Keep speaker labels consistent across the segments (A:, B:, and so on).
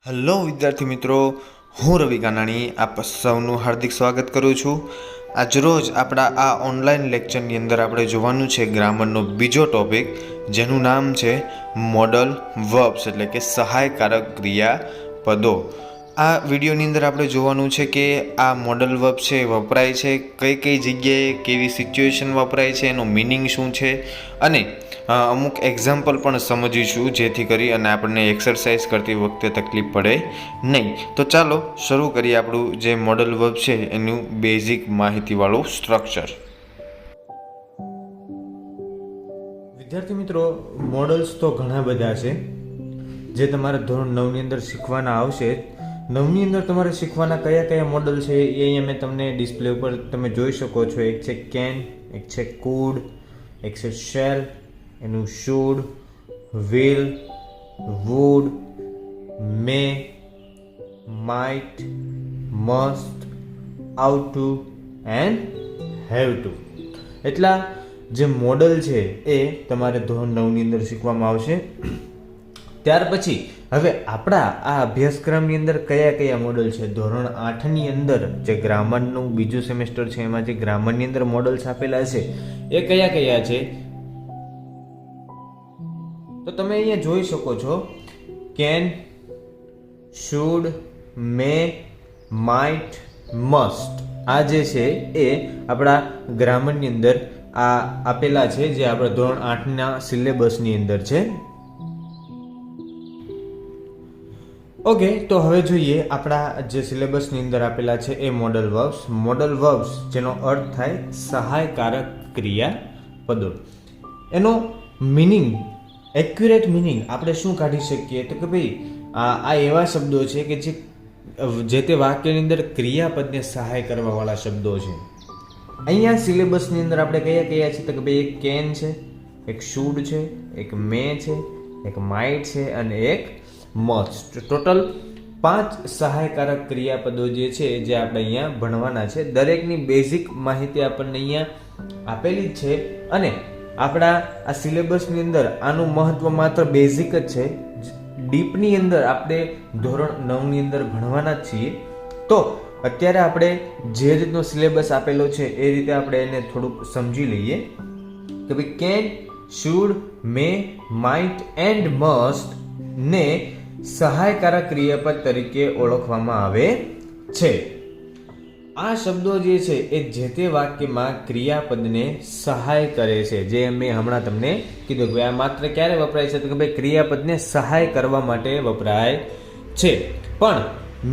A: Hello વિદ્યાર્થી મિત્રો, હું રવિ કાનાણી આપ સૌનું હાર્દિક સ્વાગત કરું છું. આજરોજ આપણા આ ઓનલાઈન લેક્ચરની અંદર આપણે જોવાનું છે ગ્રામરનો બીજો ટોપિક, જેનું નામ છે મોડલ વર્બ્સ એટલે કે સહાયકારક ક્રિયાપદો. આ વિડીયોની અંદર આપણે જોવાનું છે કે આ મોડલ વર્બ છે વપરાય છે કઈ કઈ જગ્યાએ, કેવી સિચ્યુએશન વપરાય છે, એનો મિનિંગ શું છે, અને અમુક એક્ઝામ્પલ પણ સમજીશું જેથી કરી અને આપણને એક્સરસાઇઝ કરતી વખતે તકલીફ પડે નહીં. તો ચાલો શરૂ કરીએ આપણું જે મોડલ વર્બ છે એનું બેઝિક માહિતીવાળું સ્ટ્રક્ચર. વિદ્યાર્થી મિત્રો, મોડલ્સ તો ઘણા બધા છે જે તમારા ધોરણ 9 ની અંદર શીખવાના આવશે. 9 ની અંદર તમારે શીખવાના કયા કયા મોડલ છે એ અહીંયા મેં તમને ડિસ્પ્લે ઉપર તમે જોઈ શકો છો. એક છે કેન, એક છે કુડ, એક છે શેલ, એનું should, will, would, may, might, must, ought to and have to. એટલા જે મોડલ છે એ તમારે ધોરણ 9 ની અંદર શીખવામાં આવશે. ત્યાર પછી હવે આપણા આ અભ્યાસક્રમની અંદર કયા કયા મોડલ છે, ધોરણ 8 ની અંદર જે ગ્રામરનું બીજું સેમેસ્ટર છે એમાં જે ગ્રામરની અંદર મોડલ્સ આપેલા છે એ કયા કયા છે તો તમે અહીંયા જોઈ શકો છો. Can, should, May, might, must, આ જે છે એ આપણા ગ્રામરની અંદર આ આપેલા છે જે આપણા ધોરણ 8 ના સિલેબસની અંદર છે. ઓકે, તો હવે જોઈએ આપણા જે સિલેબસની અંદર આપેલા છે એ મોડલ વર્બ્સ. મોડલ વર્બ્સ જેનો અર્થ થાય સહાયકારક ક્રિયાપદો. એનો મિનિંગ, એક્યુરેટ મિનિંગ આપણે શું કાઢી શકીએ તો કે ભાઈ આ એવા શબ્દો છે કે જે તે વાક્યની અંદર ક્રિયાપદને સહાય કરવા વાળા શબ્દો છે. અહીંયા સિલેબસની અંદર આપણે કયા કયા છે તો કે ભાઈ એક કેન છે, એક શુડ છે, એક મે છે, એક માઇટ છે અને એક મસ્ટ. ટોટલ 5 સહાયકારક ક્રિયાપદો જે છે જે આપણે અહીંયા ભણવાના છે. દરેકની બેઝિક માહિતી આપણને અહીંયા આપેલી જ છે અને આપણા આ સિલેબસની અંદર આનું મહત્વ માત્ર બેઝિક જ છે. ડીપની અંદર આપણે ધોરણ 9 ની અંદર ભણવાના જ છીએ. તો અત્યારે આપણે જે રીતનો સિલેબસ આપેલો છે એ રીતે આપણે એને થોડુંક સમજી લઈએ કે ભાઈ can, should, May, might and must ને સહાયકારક ક્રિયાપદ તરીકે ઓળખવામાં આવે છે. આ શબ્દો જે છે એ જે તે વાક્યમાં ક્રિયાપદને સહાય કરે છે. જે મેં હમણાં તમને કીધું કે આ માત્ર ક્યારે વપરાય છે તો કે ભાઈ ક્રિયાપદને સહાય કરવા માટે વપરાય છે. પણ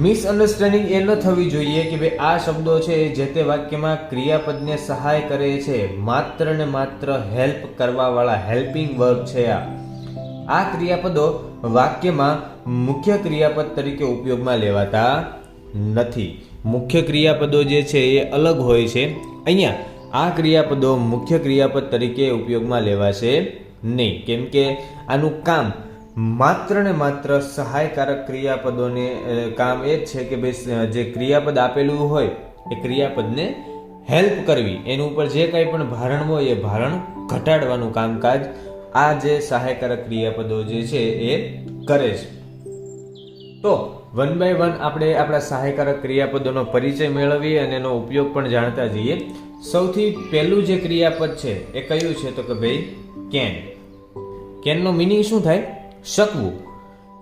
A: મિસઅન્ડરસ્ટેન્ડિંગ એ ન થવી જોઈએ કે ભાઈ આ શબ્દો છે એ જે તે વાક્યમાં ક્રિયાપદને સહાય કરે છે. માત્ર ને માત્ર હેલ્પ કરવા વાળા હેલ્પિંગ વર્બ છે. આ ક્રિયાપદો વાક્યમાં મુખ્ય ક્રિયાપદ તરીકે ઉપયોગમાં લેવાતા નથી. મુખ્ય ક્રિયાપદો જે છે એ અલગ હોય છે. અહીંયા આ ક્રિયાપદો મુખ્ય ક્રિયાપદ તરીકે ઉપયોગમાં લેવાશે નહીં, કેમ કે આનું કામ માત્ર ને માત્ર સહાયકારક ક્રિયાપદોને કામ એ જ છે કે ભાઈ જે ક્રિયાપદ આપેલું હોય એ ક્રિયાપદને હેલ્પ કરવી, એનું ઉપર જે કંઈ પણ ભારણ હોય એ ભારણ ઘટાડવાનું કામકાજ આ જે સહાયકારક ક્રિયાપદો જે છે એ કરે છે. તો વન બાય વન આપણે આપણા સહાયકારક ક્રિયાપદોનો પરિચય મેળવીએ અને એનો ઉપયોગ પણ જાણતા જઈએ. સૌથી પહેલું જે ક્રિયાપદ છે એ કયું છે તો કે ભાઈ કેન. કેનનો મિનિંગ શું થાય? શકવું.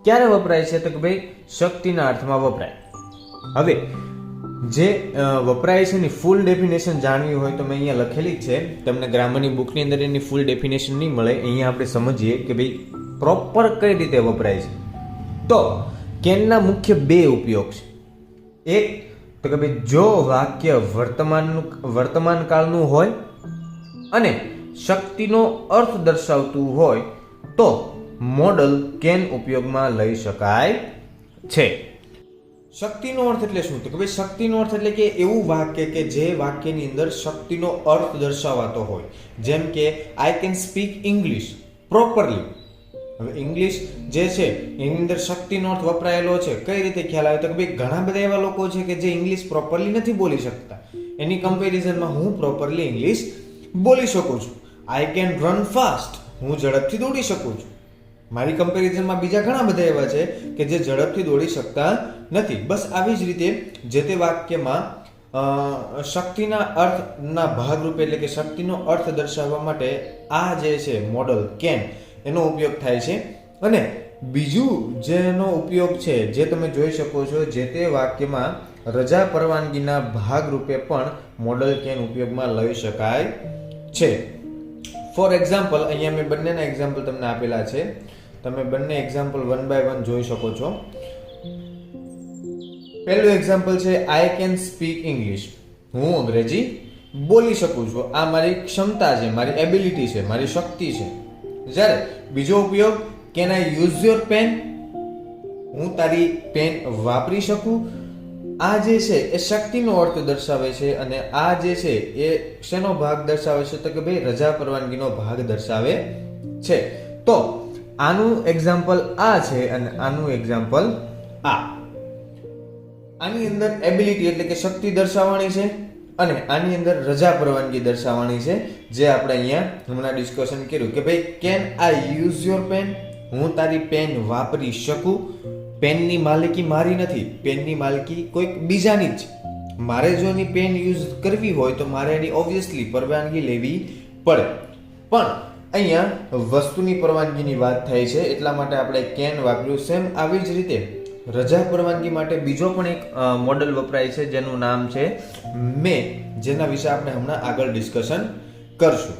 A: ક્યારે વપરાય છે તો કે ભાઈ શક્તિના અર્થમાં વપરાય. હવે જે વપરાય છે એની ફૂલ ડેફિનેશન જાણવી હોય તો મેં અહીંયા લખેલી જ છે. તમને ગ્રામરની બુકની અંદર એની ફૂલ ડેફિનેશન નહીં મળે. અહીંયા આપણે સમજીએ કે ભાઈ પ્રોપર કઈ રીતે વપરાય છે. તો કેનના મુખ્ય 2 ઉપયોગ છે. એક તો કે ભાઈ જો વાક્ય વર્તમાન કાળનું હોય અને શક્તિનો અર્થ દર્શાવતું હોય તો મોડલ કેન ઉપયોગમાં લઈ શકાય છે. શક્તિનો અર્થ એટલે શું તો કે ભાઈ શક્તિનો અર્થ એટલે કે એવું વાક્ય કે જે વાક્યની અંદર શક્તિનો અર્થ દર્શાવાતો હોય. જેમ કે I can speak English properly. હવે ઇંગ્લિશ જે છે એની અંદર શક્તિનો અર્થ વપરાયેલો છે. કઈ રીતે ખ્યાલ આવે તો કે ભાઈ ઘણા બધા એવા લોકો છે કે જે ઇંગ્લિશ પ્રોપરલી નથી બોલી શકતા. એની કમ્પેરિઝનમાં હું પ્રોપરલી ઇંગ્લિશ બોલી શકું છું. આઈ કેન રન ફાસ્ટ, હું ઝડપથી દોડી શકું છું. મારી કમ્પેરિઝનમાં બીજા ઘણા બધા એવા છે કે જે ઝડપથી દોડી શકતા નથી. બસ આવી જ રીતે જે તે વાક્યમાં શક્તિના અર્થના ભાગરૂપે એટલે કે શક્તિનો અર્થ દર્શાવવા માટે આ જે છે મોડલ કેન એનો ઉપયોગ થાય છે. અને બીજું જેનો ઉપયોગ છે જે તમે જોઈ શકો છો, જે તે વાક્યમાં રજા પરવાનગીના ભાગરૂપે પણ મોડલ કેન ઉપયોગમાં લઈ શકાય છે. ફોર એક્ઝામ્પલ, અહીંયા મેં બંનેના એક્ઝામ્પલ તમને આપેલા છે. તમે બંને એક્ઝામ્પલ 1 by 1 જોઈ શકો છો. પહેલું એક્ઝામ્પલ છે આઈ કેન સ્પીક ઇંગ્લિશ. હું અંગ્રેજી બોલી શકું છું. આ મારી ક્ષમતા છે, મારી એબિલિટી છે, મારી શક્તિ છે. જ્યારે બીજો ઉપયોગ can I use your pen. હું તારી પેન વાપરી શકું. આ જે છે એ શક્તિનો અર્થ દર્શાવે છે અને આ જે છે એ શેનો ભાગ દર્શાવે છે તો કે ભાઈ રજા પરવાનગીનો ભાગ દર્શાવે છે. તો આનું એક્ઝામ્પલ આ છે અને આનું એક્ઝામ્પલ આ. આની અંદર એબિલિટી એટલે કે શક્તિ દર્શાવવાની છે અને આની અંદર રજા પરવાનગી દર્શાવવાની છે, જે આપણે અહીંયા હમણાં ડિસ્કશન કર્યું કે ભાઈ can I use your pen. હું તારી પેન વાપરી શકું. પેનની માલિકી મારી નથી, પેનની માલિકી કોઈક બીજાની જ છે. મારે જો એની પેન યુઝ કરવી હોય તો મારે એની ઓબ્વિયસલી પરવાનગી લેવી પડે. પણ અહીંયા વસ્તુની પરવાનગીની વાત થાય છે એટલા માટે આપણે કેન વાપર્યું. સેમ આવી જ રીતે રજા પરવાનગી માટે બીજો પણ એક મોડલ વપરાય છે જેનું નામ છે મે, જેના વિશે આપણે હમણાં આગળ ડિસ્કશન કરશું.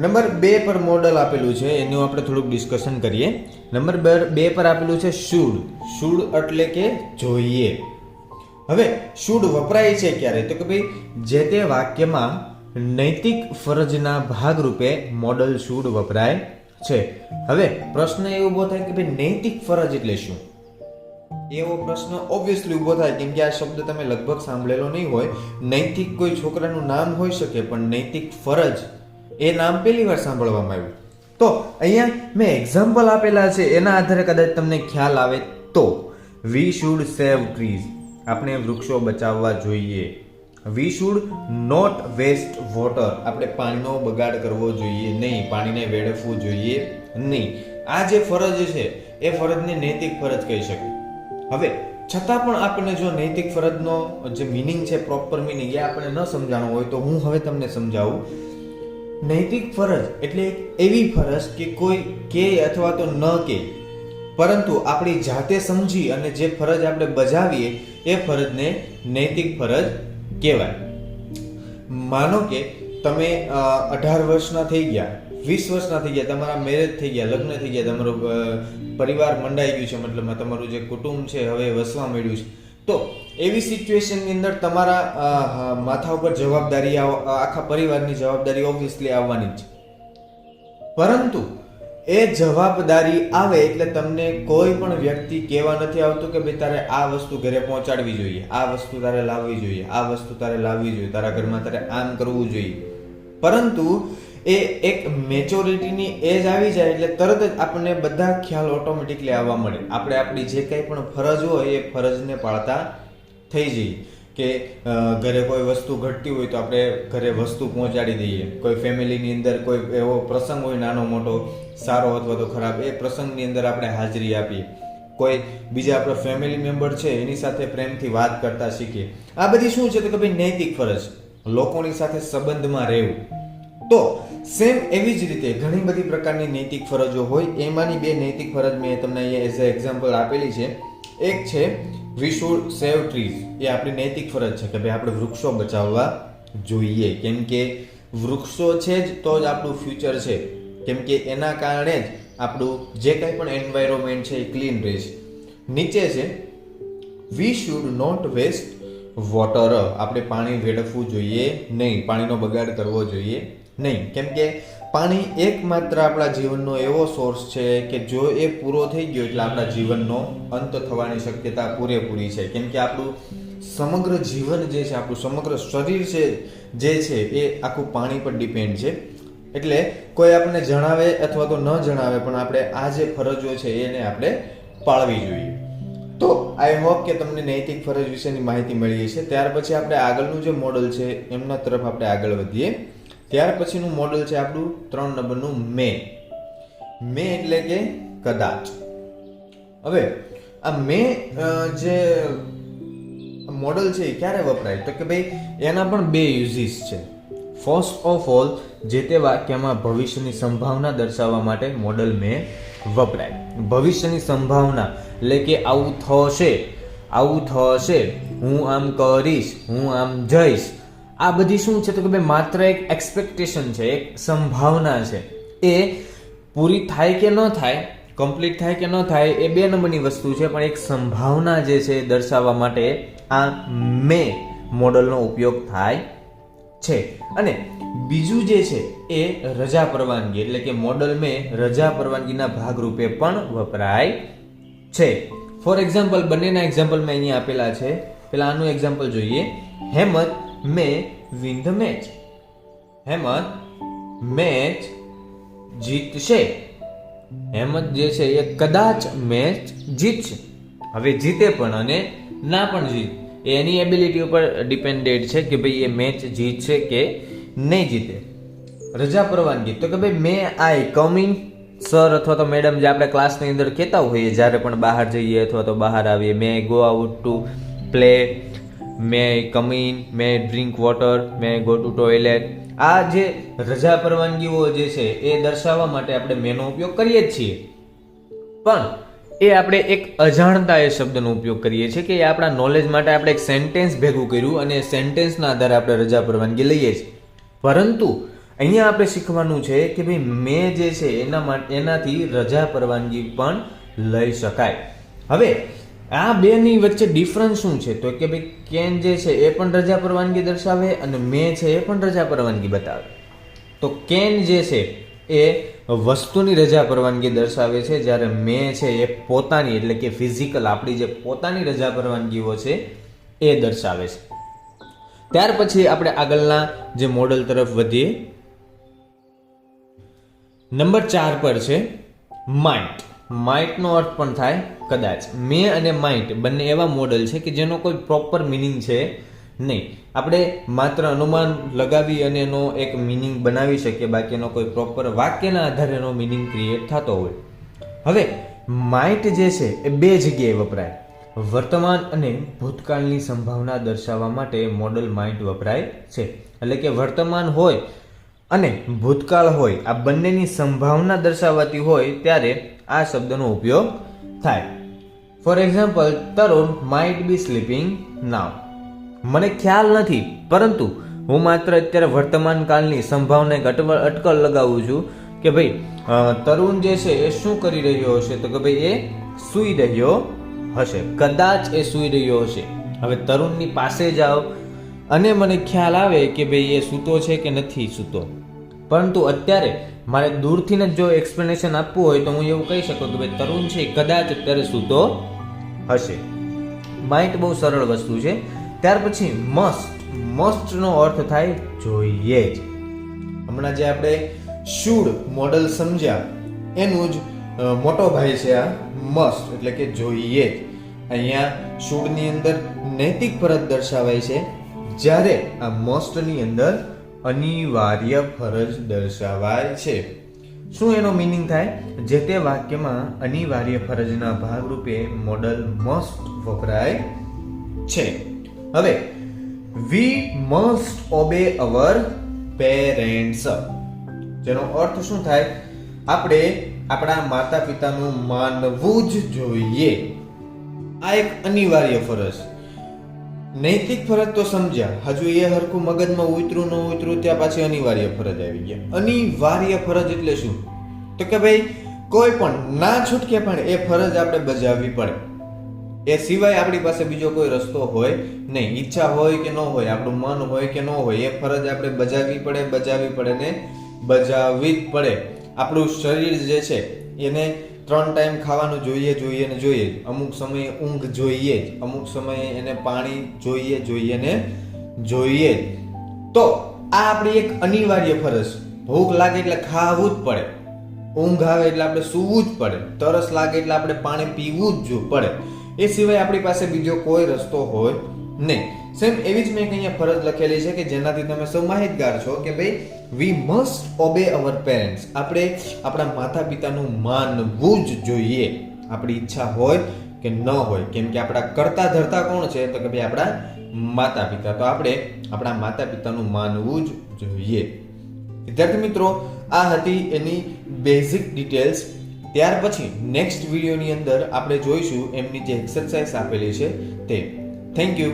A: નંબર 2 પર મોડલ આપેલું છે, એનું આપણે થોડુંક ડિસ્કશન કરીએ. નંબર 2 પર આપેલું છે શુડ. શુડ એટલે કે જોઈએ. હવે શુડ વપરાય છે ક્યારે તો કે ભાઈ જે તે વાક્યમાં નૈતિક ફરજના ભાગરૂપે મોડલ શુડ વપરાય છે. હવે પ્રશ્ન એ ઉભો થાય કે ભાઈ નૈતિક ફરજ એટલે શું? એવો પ્રશ્ન ઓબ્વિયસલી ઉભો થાય કેમ કે આ શબ્દ તમે લગભગ સાંભળેલો નહીં હોય. નૈતિક કોઈ છોકરાનું નામ હોઈ શકે પણ નૈતિક ફરજ એ નામ પહેલી વાર સાંભળવામાં આવ્યું. તો અહીંયા મેં એક્ઝામ્પલ આપેલા છે એના આધારે કદાચ તમને ખ્યાલ આવે તો વી શુડ સેવ ટ્રીઝ. આપણે વૃક્ષો બચાવવા જોઈએ. We should not waste water. આપણે પાણીનો બગાડ કરવો જોઈએ નહીં, પાણીને વેડફવું જોઈએ નહીં. આ જે ફરજ છે એ ફરજને નૈતિક ફરજ કહી શકે. હવે છતાં પણ આપણને જો નૈતિક ફરજનો જે મિનિંગ છે, પ્રોપર મિનિંગ એ આપણે ન સમજાણો હોય તો હું હવે તમને સમજાવું. નૈતિક ફરજ એટલે એક એવી ફરજ કે કોઈ કે અથવા તો ન કે, પરંતુ આપણી જાતે સમજી અને જે ફરજ આપણે બજાવીએ એ ફરજને નૈતિક ફરજ કહેવાય. માનો કે તમે 18 વર્ષના થઈ ગયા, 20 વર્ષના થઈ ગયા, તમારા મેરેજ થઈ ગયા, લગ્ન થઈ ગયા, તમારો પરિવાર મંડાઈ ગયું છે, મતલબમાં તમારું જે કુટુંબ છે હવે વસવા મળ્યું છે. તો એવી સિચ્યુએશનની અંદર તમારા માથા ઉપર જવાબદારી, આખા પરિવારની જવાબદારી ઓબ્વિયસલી આવવાની જ છે. પરંતુ એ જવાબદારી આવે એટલે તમને કોઈ પણ વ્યક્તિ કહેવા નથી આવતું કે ભાઈ તારે આ વસ્તુ ઘરે પહોંચાડવી જોઈએ, આ વસ્તુ તારે લાવવી જોઈએ, આ વસ્તુ તારે લાવવી જોઈએ, તારા ઘરમાં તારે આમ કરવું જોઈએ. પરંતુ એ એક મેચ્યોરિટીની એજ આવી જાય એટલે તરત જ આપણને બધા ખ્યાલ ઓટોમેટિકલી આવવા મળે. આપણે આપણી જે કંઈ પણ ફરજ હોય એ ફરજને પાળતા થઈ જઈએ. કે ઘરે કોઈ વસ્તુ ઘટતી હોય તો આપણે ઘરે વસ્તુ પહોંચાડી દઈએ. કોઈ ફેમિલીની અંદર કોઈ એવો પ્રસંગ હોય નાનો મોટો, સારો અથવા તો ખરાબ, એ પ્રસંગની અંદર આપણે હાજરી આપીએ. કોઈ બીજા આપણો ફેમિલી મેમ્બર છે એની સાથે પ્રેમથી વાત કરતા શીખીએ. આ બધી શું છે તો કે ભાઈ નૈતિક ફરજ, લોકોની સાથે સંબંધમાં રહેવું. તો સેમ એવી જ રીતે ઘણી બધી પ્રકારની નૈતિક ફરજો હોય. એમાંની 2 નૈતિક ફરજ મેં તમને અહીંયા એઝ અ એક્ઝામ્પલ આપેલી છે. એક છે વી શુડ સેવ ટ્રીઝ. એ આપણી નૈતિક ફરજ છે કે ભાઈ આપણે વૃક્ષો બચાવવા જોઈએ. કેમ કે વૃક્ષો છે જ તો જ આપણું ફ્યુચર છે. કેમ કે એના કારણે જ આપણું જે કંઈ પણ એન્વાયરમેન્ટ છે એ ક્લીન રહેશે. નીચે છે we should not waste water. આપણે પાણી વેડફવું જોઈએ નહીં, પાણીનો બગાડ કરવો જોઈએ નહીં. કેમ કે પાણી એકમાત્ર આપણા જીવનનો એવો સોર્સ છે કે જો એ પૂરો થઈ ગયો એટલે આપણા જીવનનો અંત થવાની શક્યતા પૂરેપૂરી છે. કેમ કે આપણું સમગ્ર જીવન જે છે, આપણું સમગ્ર શરીર છે જે છે એ આખું પાણી પર ડિપેન્ડ છે. એટલે કોઈ આપણને જણાવે અથવા તો ન જણાવે પણ આપણે આ જે ફરજો છે એને આપણે પાળવી જોઈએ. તો આઈ હોપ કે તમને નૈતિક ફરજ વિશેની માહિતી મળી છે. ત્યાર પછી આપણે આગળનું જે મોડલ છે એમના તરફ આપણે આગળ વધીએ. ત્યાર પછીનું મોડલ છે આપણું 3 નંબરનું મે. મે એટલે કે કદાચ. હવે આ મે જે મોડલ છે એ ક્યારે વપરાય તો કે ભાઈ એના પણ બે યુઝિસ છે. ફર્સ્ટ ઓફ ઓલ, જે તે વાક્યમાં ભવિષ્યની સંભાવના દર્શાવવા માટે મોડલ મે વપરાય. ભવિષ્યની સંભાવના એટલે કે આવું થશે, હું આમ કરીશ, હું આમ જઈશ. આ બધી શું છે તો કે ભાઈ માત્ર એક એક્સપેક્ટેશન છે, એક સંભાવના છે. એ પૂરી થાય કે ન થાય, કમ્પ્લીટ થાય કે ન થાય એ 2 નંબરની વસ્તુ છે, પણ એક સંભાવના જે છે દર્શાવવા માટે આ મે મોડલનો ઉપયોગ થાય છે. અને બીજું જે છે એ રજા પરવાનગી એટલે કે મોડલ મે રજા પરવાનગીના ભાગરૂપે પણ વપરાય છે. ફોર એક્ઝામ્પલ, બંનેના એક્ઝામ્પલ મેં અહીંયા આપેલા છે. પેલા આનું એક્ઝામ્પલ જોઈએ. Hemant may win the match. Hemant match જીતશે. હેમંત જે છે એ કદાચ મેચ જીતશે. હવે જીતે પણ અને ના પણ જીતે, એની એબિલિટી ઉપર ડિપેન્ડેડ છે કે ભાઈ એ મેચ જીતશે કે નહીં જીતે. રજા પરવાનગી તો કે ભાઈ મે આઈ કમ ઇન સર અથવા તો મેડમ, જે આપણે ક્લાસની અંદર કહેતા હોઈએ જ્યારે પણ બહાર જઈએ અથવા તો બહાર આવીએ. May go out to play, may come in, may drink water, may go to toilet. આ જે રજા પરવાનગીઓ જે છે એ દર્શાવવા માટે આપણે મેનો ઉપયોગ કરીએ જ છીએ, પણ એ આપણે એક અજાણતા એ શબ્દનો ઉપયોગ કરીએ છીએ કે એ આપણા નોલેજ માટે આપણે એક સેન્ટેન્સ ભેગું કર્યું અને સેન્ટેન્સના આધારે આપણે રજા પરવાનગી લઈએ છીએ. પરંતુ અહીંયા આપણે શીખવાનું છે કે ભાઈ મે જે છે એનાથી રજા પરવાનગી પણ લઈ શકાય. હવે આ બેની વચ્ચે ડિફરન્સ શું છે તો કે ભાઈ કેન જે છે એ પણ રજા પરવાનગી દર્શાવે અને મે છે એ પણ રજા પરવાનગી બતાવે. તો કેન જે છે એ વસ્તુની રજા પરવાનગી દર્શાવે છે, જ્યારે મે છે એ પોતાની એટલે કે ફિઝિકલ આપણી જે પોતાની રજા પરવાનગીઓ છે એ દર્શાવે છે. ત્યાર પછી આપણે આગળના જે મોડલ તરફ વધીએ. નંબર 4 પર છે માઇટ. માઇટનો અર્થ પણ થાય કદાચ. મે અને માઇટ બંને એવા મોડલ છે કે જેનો કોઈ પ્રોપર મિનિંગ છે નહીં. આપણે માત્ર અનુમાન લગાવી અને એનો એક મિનિંગ બનાવી શકીએ, બાકી એનો કોઈ પ્રોપર વાક્યના આધારે એનો મિનિંગ ક્રિએટ થતો હોય. હવે માઇટ જે છે એ 2 જગ્યાએ વપરાય. વર્તમાન અને ભૂતકાળની સંભાવના દર્શાવવા માટે મોડલ માઇટ વપરાય છે. એટલે કે વર્તમાન હોય અને ભૂતકાળ હોય, આ બંનેની સંભાવના દર્શાવવાતી હોય ત્યારે આ શબ્દનો ઉપયોગ થાય. For example, Tarun might be sleeping now. મને ખ્યાલ નથી, પરંતુ હું માત્ર અત્યારે વર્તમાન કાળની સંભાવના એક અટકળ લગાવું છું કે ભાઈ તરુણ જે છે એ શું કરી રહ્યો હશે તો કે ભાઈ એ સૂઈ રહ્યો હશે, કદાચ એ સૂઈ રહ્યો હશે. હવે તરુણની પાસે જાઓ અને મને ખ્યાલ આવે કે ભાઈ એ સૂતો છે કે નથી સૂતો, પરંતુ અત્યારે મારે દૂરથી જ જો એક્સપ્લેનેશન આપવું હોય તો હું એવું કહી શકું કે ભાઈ તરુણ છે કદાચ અત્યારે સૂતો હશે. માઇટ બહુ સરળ વસ્તુ છે. ત્યાર પછી મસ્ટનો અર્થ થાય જોઈએ જ. હમણાં જે આપણે શુડ મોડલ સમજ્યા એનું જ મોટો ભાઈ છે આ મસ્ટ, એટલે કે જોઈએ જ. અહીંયા શુડની અંદર નૈતિક ફરજ દર્શાવાય છે, જ્યારે આ મસ્ટની અંદર અનિવાર્ય ફરજ દર્શાવાય છે. શું એનો મિનિંગ થાય? જે તે વાક્યમાં અનિવાર્ય ફરજના ભાગરૂપે મોડલ મસ્ટ વપરાય છે. હવે we must obey our parents, જેનો અર્થ શું થાય? આપણે આપણા માતા પિતાનું માનવું જ જોઈએ. આ એક અનિવાર્ય ફરજ. નૈતિક ફરજ તો સમજ્યા, હજુ એ હરખું મગજમાં ઉતરું ન ઉતરું ત્યાં પાછી અનિવાર્ય ફરજ આવી ગયા. અનિવાર્ય ફરજ એટલે શું તો કે ભાઈ કોઈ પણ ના છૂટકે પણ એ ફરજ આપણે બજાવવી પડે. એ સિવાય આપણી પાસે બીજો કોઈ રસ્તો હોય નહીં. ઈચ્છા હોય કે ન હોય, આપણું મન હોય કે ન હોય, એ ફરજ આપણે બજાવવી પડે ને બજાવવી જ પડે. આપણું શરીર જે છે એને 3 ટાઈમ ખાવાનું જોઈએ ને જોઈએ. અમુક સમયે ઊંઘ જોઈએ જ, અમુક સમયે એને પાણી જોઈએ ને જોઈએ. તો આ આપણી એક અનિવાર્ય ફરજ. ભૂખ લાગે એટલે ખાવું જ પડે, ઊંઘ આવે એટલે આપણે સૂવું જ પડે, તરસ લાગે એટલે આપણે પાણી પીવું જ પડે. એ સિવાય આપણી પાસે બીજો કોઈ રસ્તો હોય નહીં. સેમ એવી જ મેં અહીંયા ફરજ લખેલી છે કે જેનાથી તમે સૌ માહિતગાર છો કે ભાઈ we must obey our parents. આપણે આપણા માતા પિતાનું માનવું જ જોઈએ, આપણી ઈચ્છા હોય કે ન હોય. કેમ કે આપણા કરતા ધરતા કોણ છે? તો કે ભાઈ આપણા માતા પિતા. તો આપણે આપણા માતા પિતાનું માનવું જ જોઈએ. વિદ્યાર્થી મિત્રો, આ હતી એની બેઝિક ડિટેલ્સ. ત્યાર પછી નેક્સ્ટ વિડીયોની અંદર આપણે જોઈશું એમની જે એક્સરસાઇઝ આપેલી છે તે. Thank you.